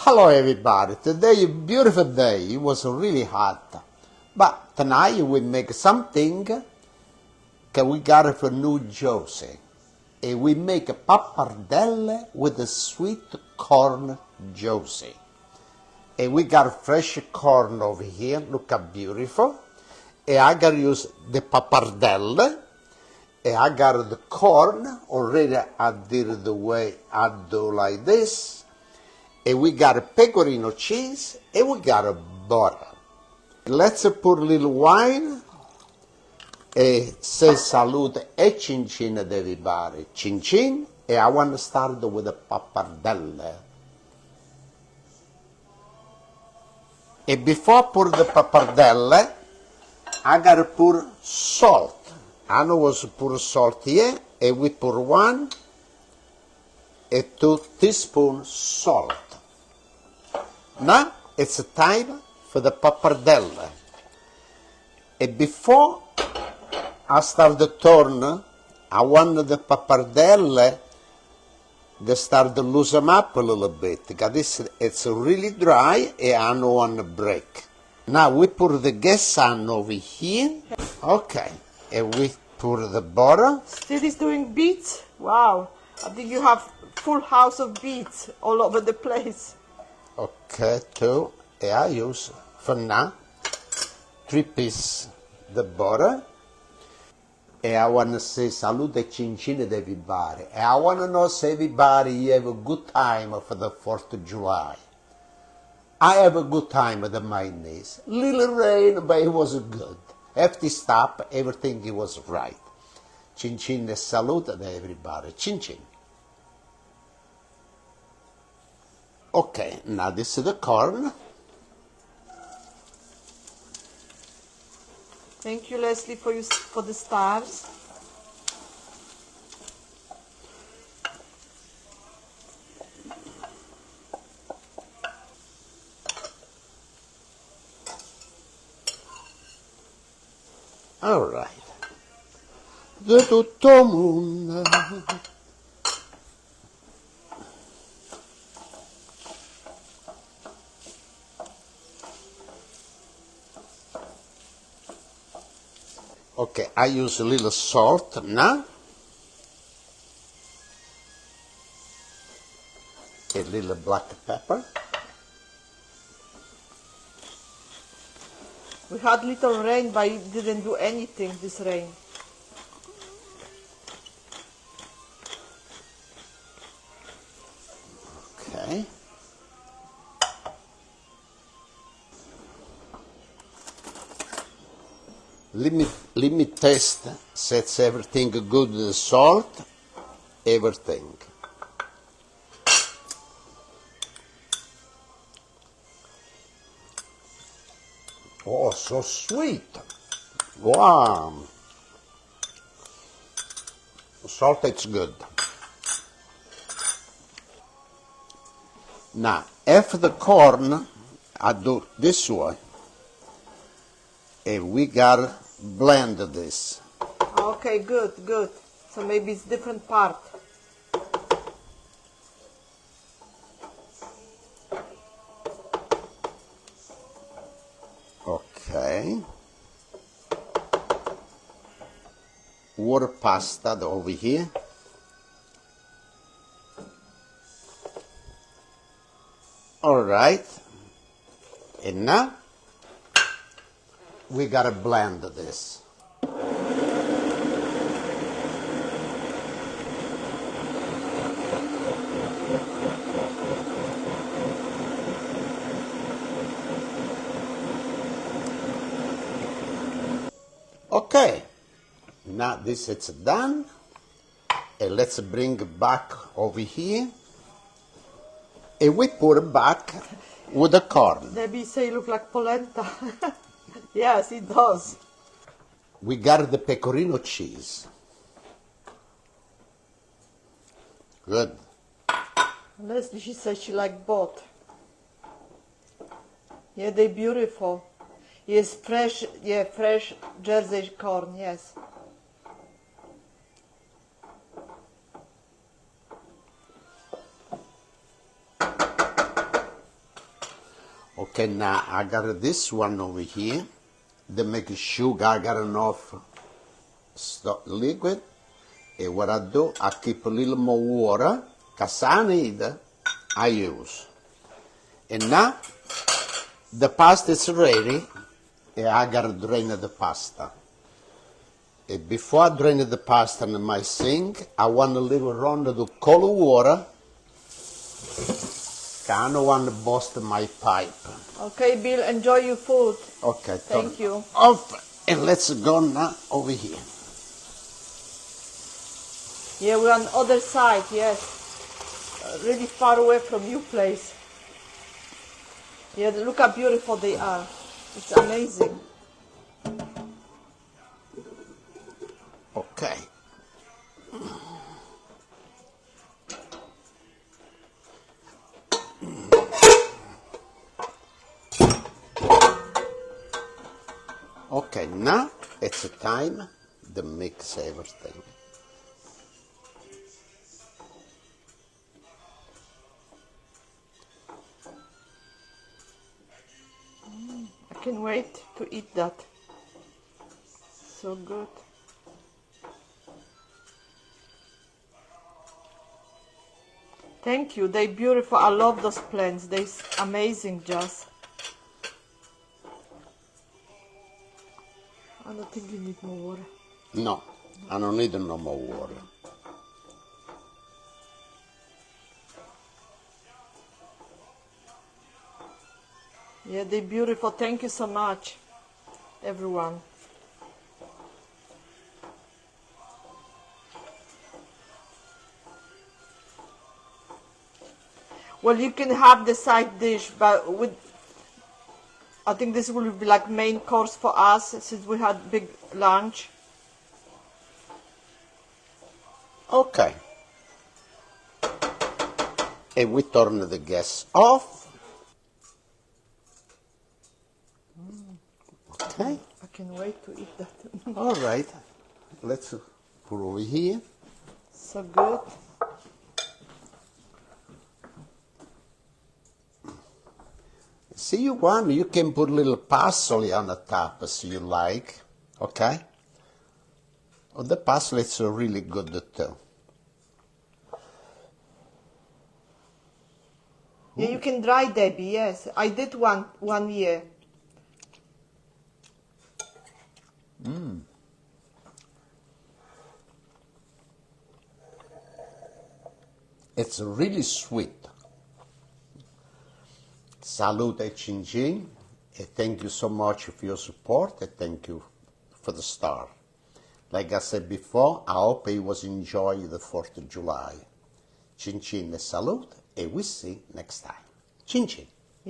Hello everybody, today a beautiful day, it was really hot. But tonight we make something that we got it from New Jersey. And we make a pappardelle with a sweet corn juicy. And we got fresh corn over here, look how beautiful. And I gotta use the pappardelle. And I got the corn, already I did the way I do like this. And we got a pecorino cheese, and we got a butter. Let's put a little wine, e say salute e cin cin ad everybody. Cin cin, and I want to start with the pappardelle. And before I put the pappardelle, I got to put salt. I know was put salt here, and we put 1 and 2 teaspoons salt. Now it's time for the pappardelle. And before I start the turn, I want the pappardelle to start to loosen up a little bit, because it's really dry and I don't want to break. Now we put the gas on over here. Okay, and we put the butter. Still is doing beets? Wow, I think you have full house of beets all over the place. Okay, 2, and I use for now 3 pieces the butter. And I want to say salute e cin cin ad everybody. And I want to know if everybody have a good time for the 4th of July. I have a good time at my niece. Little rain, but it was good. After stop, everything was right. Cin cin e salute ad everybody. Cin cin. Okay, now this is the corn. Thank you, Leslie, for the stars. All right. De tutto mondo. Okay, I use a little salt now. A little black pepper. We had little rain, but it didn't do anything, this rain. Okay. Let me taste, sets everything good, the salt, everything. Oh, so sweet. Wow. Salt, it's good. Now, after the corn, I do this way. And we gotta blend this. Okay, good, good. So maybe it's different part. Okay. Water pasta over here. All right. And now we gotta blend this. Okay, now this is done, and let's bring it back over here, and we put it back with the corn. Debbie say you look like polenta. Yes, it does. We got the pecorino cheese. Good. Leslie, she said she liked both. Yeah, they're beautiful. Yes, fresh, yeah, fresh Jersey corn, yes. Okay, now I got this one over here. They make sure I got enough liquid. And what I do, I keep a little more water, because I need, I use. And now, the pasta is ready, and I gotta drain the pasta. And before I drain the pasta in my sink, I want to leave it run to cold water. I don't want to burst my pipe. Okay, Bill, enjoy your food. Okay, Thank you. Off, and let's go now over here. Yeah, we're on the other side, yes. Really far away from your place. Yeah, look how beautiful they are. It's amazing. Okay. Okay, now it's time to mix everything. I can't wait to eat that. So good. Thank you, they're beautiful. I love those plants. They're amazing, just. I don't think you need more water. No, I don't need no more water. Yeah, they're beautiful. Thank you so much, everyone. Well, you can have the side dish, but I think this will be like main course for us since we had big lunch. Okay. And we turn the gas off. Okay. I can't wait to eat that. All right. Let's put over here. So good. See, you can put a little parsley on the top as you like. Okay. Oh, the parsley is really good too. Yeah, you can dry, Debbie. Yes, I did one year. It's really sweet. Salute e chin chin, and thank you so much for your support, and thank you for the star. Like I said before, I hope you was enjoy the 4th of July. Chin chin e salute, and we see next time. Chin chin.